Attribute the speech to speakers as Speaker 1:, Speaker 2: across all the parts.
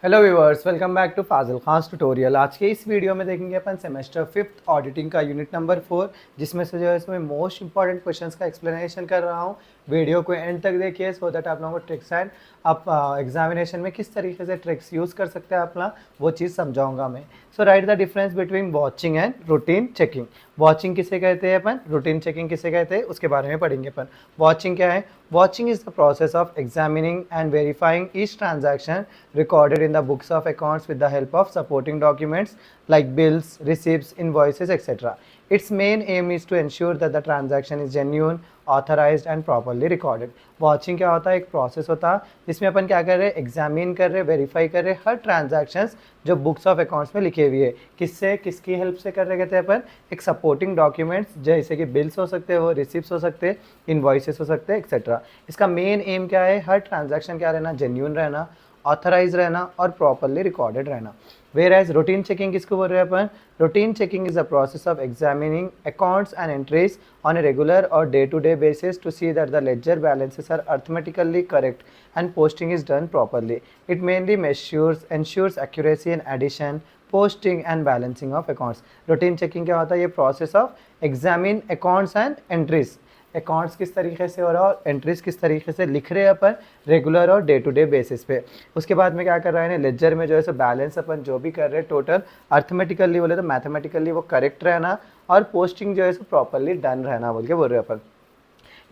Speaker 1: Hello viewers, welcome back to Fazil Khan tutorial. आज के इस वीडियो में देखेंगे अपन सेमेस्टर 5th ऑडिटिंग का यूनिट नंबर 4, जिसमें से जो है इसमें मोस्ट इंपॉर्टेंट क्वेश्चंस का एक्सप्लेनेशन कर रहा हूँ। वीडियो को एंड तक देखिए सो दैट आप लोगों को ट्रिक्स एंड आप एग्जामिनेशन में किस तरीके से ट्रिक्स यूज़ कर सकते हैं अपना वो चीज़ समझाऊंगा मैं। So write the difference between vouching and routine checking. Vouching किसे कहते हैं अपन, रूटीन चेकिंग किसे कहते हैं, उसके बारे में पढ़ेंगे अपन। वॉचिंग क्या है? Watching is the process of examining and verifying each transaction recorded in the books of accounts with the help of supporting documents like bills, receipts, invoices, etc. Its main aim is to ensure that the transaction is genuine, authorized and properly recorded. Watching क्या होता है? एक process होता है जिसमें अपन क्या कर रहे हैं, एग्जामिन कर रहे हैं, वेरीफाई कर रहे हैं हर ट्रांजैक्शंस जो बुक्स ऑफ अकाउंट्स में लिखे हुए हैं। किससे, किसकी हेल्प से कर रहे कहते हैं अपन? एक सपोर्टिंग डॉक्यूमेंट्स जैसे कि बिल्स हो सकते हैं, वो रिसिप्ट्स हो सकते हैं, इनवॉइसेस हो सकते हैं, एक्सेट्रा। इसका मेन एम क्या है? हर ट्रांजैक्शन क्या रहना, जेन्यून रहना, ऑथराइज रहना और प्रॉपरली रिकॉर्डेड रहना। वेयर एज रूटीन चेकिंग किसको बोल रहे हैं अपन? Routine checking is a process of examining accounts and entries on a regular or day-to-day basis to see that the ledger balances are arithmetically correct and posting is done properly. It mainly ensures accuracy in addition, posting and balancing of accounts. Routine checking क्या होता है? ये process of examine accounts and entries. Accounts किस तरीके से हो रहा है और एंट्रीज किस तरीके से लिख रहे हैं अपन रेगुलर और डे टू डे बेसिस पे। उसके बाद में क्या कर रहा है ना, लेजर में जो है सो बैलेंस अपन जो भी कर रहे हैं टोटल अर्थमेटिकली बोले तो मैथमेटिकली वो करेक्ट रहना और पोस्टिंग जो है सो प्रॉपरली डन रहना बोल के बोल रहे हैं अपन।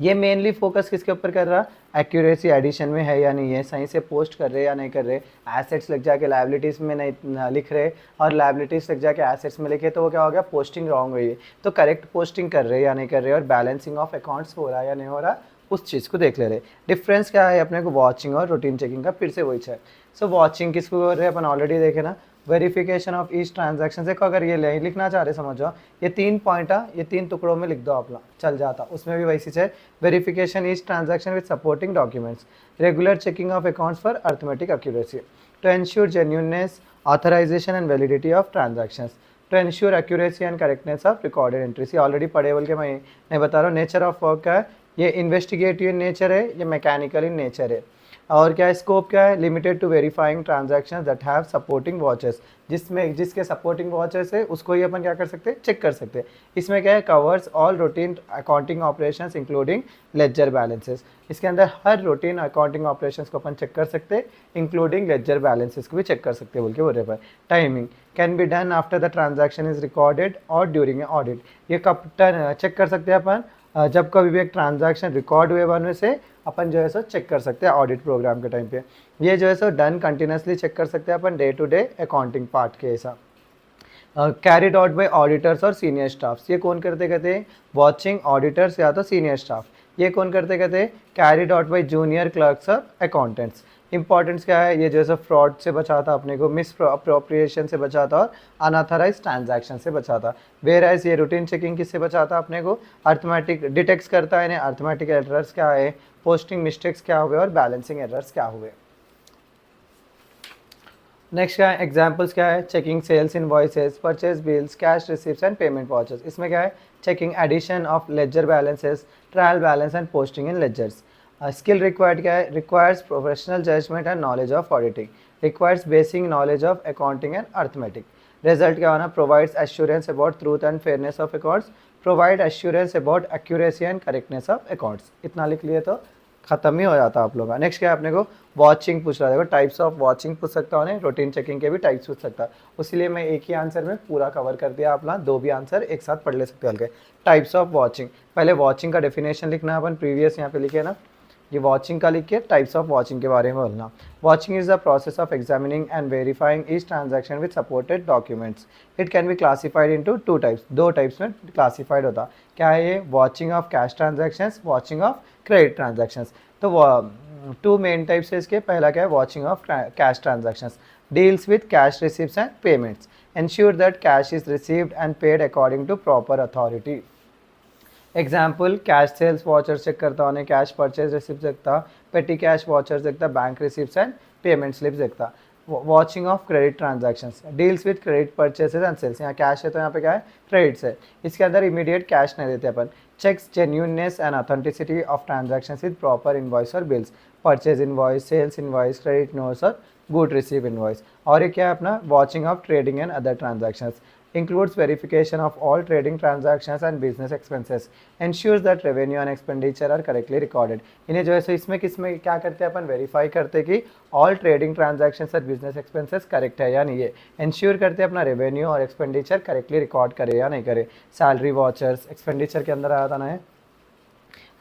Speaker 1: ये मेनली फोकस किसके ऊपर कर रहा? एक्यूरेसी एडिशन में है या नहीं है, सही से पोस्ट कर रहे या नहीं कर रहे, एसेट्स लग जाके लाइबिलिटीज़ में नहीं लिख रहे और लाइबिलिटीज़ लग जाके एसेट्स में लिखे तो वो क्या हो गया, पोस्टिंग रॉन्ग हुई है। तो करेक्ट पोस्टिंग कर रहे या नहीं कर रहे और बैलेंसिंग ऑफ अकाउंट्स हो रहा है या नहीं हो रहा, उस चीज़ को देख ले रहे। डिफरेंस क्या है अपने को वॉचिंग और रूटीन चेकिंग का? फिर से वही है। सो वॉचिंग किसको बोल रहे हैं अपन? ऑलरेडी देखे ना, वेरिफिकेशन ऑफ ईच ट्रांजैक्शन। देखो अगर ये लिखना चाह रहे समझो, ये 3 पॉइंट है, ये 3 टुकड़ों में लिख दो अपना, चल जाता। उसमें भी वैसी है, verification each transaction with supporting documents, regular checking of accounts for arithmetic accuracy, to ensure genuineness, authorisation and validity of transactions, to ensure accuracy and correctness of recorded entries. ये ऑलरेडी पढ़े बोल के मैं बता रहा हूँ। नेचर ऑफ वर्क का है, ये इन्वेस्टिगेटिव इन नेचर है, ये मैकेनिकल इन नेचर है। और क्या स्कोप क्या है? Limited to verifying transactions that have supporting वॉचेस, जिसमें जिसके सपोर्टिंग वॉचेस है उसको ही अपन क्या कर सकते हैं, चेक कर सकते हैं। इसमें क्या है, covers all routine accounting operations including ledger balances. इसके अंदर हर रूटीन अकाउंटिंग ऑपरेशंस को अपन चेक कर सकते हैं, इंक्लूडिंग लेजर बैलेंसेस को भी चेक कर सकते हैं बोल के बोल रहे हैं। Timing can be done after the transaction is recorded और ड्यूरिंग ए ऑडिट। ये कब चेक कर सकते हैं अपन? जब कभी भी एक ट्रांजैक्शन रिकॉर्ड हुए बनने से अपन जो है सो चेक कर सकते हैं ऑडिट प्रोग्राम के टाइम पे। ये जो है सो डन कंटिन्यूसली चेक कर सकते हैं अपन day to day accounting part के ऐसा। कैरिड आउट बाय ऑडिटर्स और सीनियर स्टाफ्स। ये कौन करते कहते हैं? वॉचिंग ऑडिटर्स या तो सीनियर स्टाफ। ये कौन करते कहते हैं? Carried out bye junior clerks और अकाउंटेंट्स। इंपॉर्टेंस क्या है? ये जैसे फ्रॉड से बचाता अपने को, मिस अप्रोप्रिएशन से बचाता और अनऑथराइज ट्रांजैक्शन से बचाता। वेयर एज ये रूटीन चेकिंग किससे बचाता अपने को? अर्थमेटिक डिटेक्ट्स करता है, अर्थमेटिक एरर्स क्या है, पोस्टिंग मिस्टेक्स क्या हुए और बैलेंसिंग एरर्स क्या हुए। नेक्स्ट क्या है? एग्जाम्पल्स क्या है? Checking sales invoices, purchase bills, cash receipts and payment vouchers. इसमें क्या है? Checking addition of ledger balances, trial balance and posting in ledgers. Skill required क्या है? Requires professional judgement and knowledge of auditing, requires basic knowledge of accounting and arithmetic. Result क्या होना? Provides assurance about truth and fairness of accounts, provide assurance about accuracy and correctness of accounts. इतना लिख लिए तो खत्म ही हो जाता आप लोगों का। नेक्स्ट क्या है अपने को? वॉचिंग पूछ रहा है। देखो टाइप्स ऑफ वॉचिंग पूछ सकता हूँ, रूटीन चेकिंग के भी टाइप्स पूछ सकता है, उसीलिए मैं एक ही आंसर में पूरा कवर कर दिया। आप लोग 2 भी आंसर एक साथ पढ़ ले सकते हो हल्के। टाइप्स ऑफ वॉचिंग, पहले वॉचिंग का डेफिनेशन लिखना है अपन, प्रीवियस यहाँ पे लिखे ना, ये वॉचिंग का लिख के टाइप्स ऑफ वॉचिंग के बारे में बोलना। Vouching is the process of examining and verifying each transaction with supported documents. It can be classified into 2 types, 2 types में क्लासिफाइड होता। क्या है ये? Vouching of cash transactions, vouching of credit transactions. तो 2 मेन टाइप्स है इसके। पहला क्या है? Vouching of cash transactions, deals with cash receipts and payments, ensure that cash is received and paid according to proper authority. Example, cash sales vouchers check करता हूँ, cash purchase receipt देखता, petty cash vouchers देखता, bank receipts and payment slips देखता। Vouching of credit transactions, deals with credit purchases and sales. यहाँ cash है तो यहाँ पे क्या है? क्रेडिट्स है। इसके अंदर इमीडिएट कैश नहीं देते अपन। Checks genuineness and authenticity of transactions with proper invoice और bills, purchase invoice, sales invoice, credit notes और गुड रिसीव इनवॉइस। और ये क्या है अपना vouching of trading and other transactions, includes verification of all trading transactions and business expenses, ensures that revenue and expenditure are correctly recorded। इन्हें जो है सो इसमें किसमें क्या करते हैं अपन वेरीफाई करते हैं कि ऑल ट्रेडिंग ट्रांजैक्शंस और बिजनेस एक्सपेंसेस करेक्ट है या नहीं है, इंश्योर करते हैं अपना रेवेन्यू और एक्सपेंडिचर करेक्टली रिकॉर्ड करे या नहीं करे। सैलरी वॉचर्स एक्सपेंडिचर के अंदर आता ना है,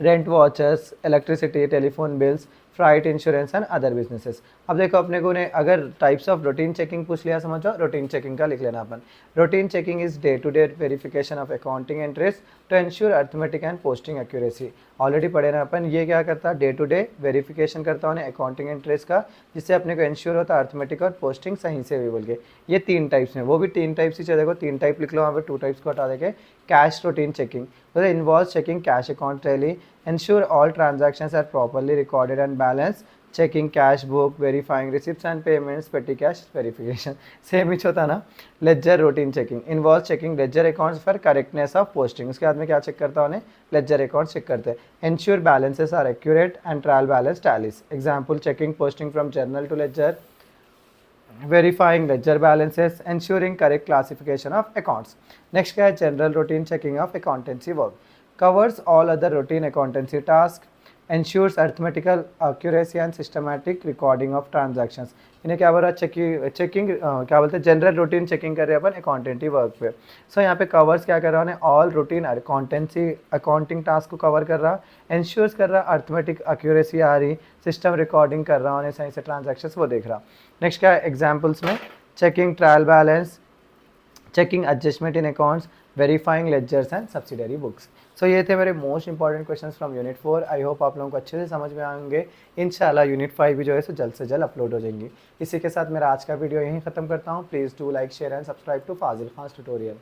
Speaker 1: rent vouchers, electricity, telephone bills, freight insurance and other businesses. अब देखो अपने को ने अगर टाइप्स ऑफ रूटीन चेकिंग पूछ लिया समझो, रूटीन चेकिंग का लिख लेना अपन। Routine checking is day to day verification of accounting entries to ensure arithmetic and posting accuracy. Already पढ़े ना अपन, ये क्या करता है डे टू डे वेरिफिकेशन करता हूँ अकाउंटिंग एंट्रीज का, जिससे अपने को इंश्योर होता है अर्थमेटिक और पोस्टिंग सही से भी बोल के। ये 3 टाइप्स में, वो भी 3 टाइप्स ही चाहिए, देखो 3 टाइप लिख लो वहाँ पर, 2 टाइप्स को हटा देके। Cash routine checking involve checking cash account daily, ensure all transactions are properly recorded and balanced, checking cash book, verifying receipts and payments, petty cash verification। Same ही होता ना। Ledger routine checking involve checking ledger accounts for correctness of posting. उसके बाद में क्या check करता हूँ, ledger account check करते हैं। Ensure balances are accurate and trial balance tallies. Example checking posting from journal to ledger, verifying ledger balances, ensuring correct classification of accounts। Next क्या है general routine checking of accountancy work, covers all other routine accountancy tasks, ensures arithmetical accuracy and systematic recording of transactions। इन्हें क्या बोल रहा है checking क्या बोलते हैं जनरल रूटीन चेकिंग कर रहे हैं अपन अकाउंटेंटी वर्क पे। सो यहाँ पे कवर्स क्या कर रहा है all routine accountancy accounting task को कवर कर रहा, इंश्योर्स कर रहा, अर्थमेटिक एक्यूरेसी आ रही, सिस्टम रिकॉर्डिंग कर रहा हूँ, सही से ट्रांजेक्शन्स वो देख रहा। नेक्स्ट क्या है एग्जाम्पल्स में checking trial balance, checking adjustment in accounts, verifying ledgers and subsidiary books. So ये थे मेरे most important questions from unit 4। I hope आप लोगों को अच्छे से समझ में आएंगे। इंशाल्लाह यूनिट 5 भी जो है सो जल्द से जल्द अपलोड हो जाएंगी। इसी के साथ मेरा आज का वीडियो यहीं ख़त्म करता हूँ। Please do like share and subscribe to Fazil Khan tutorial.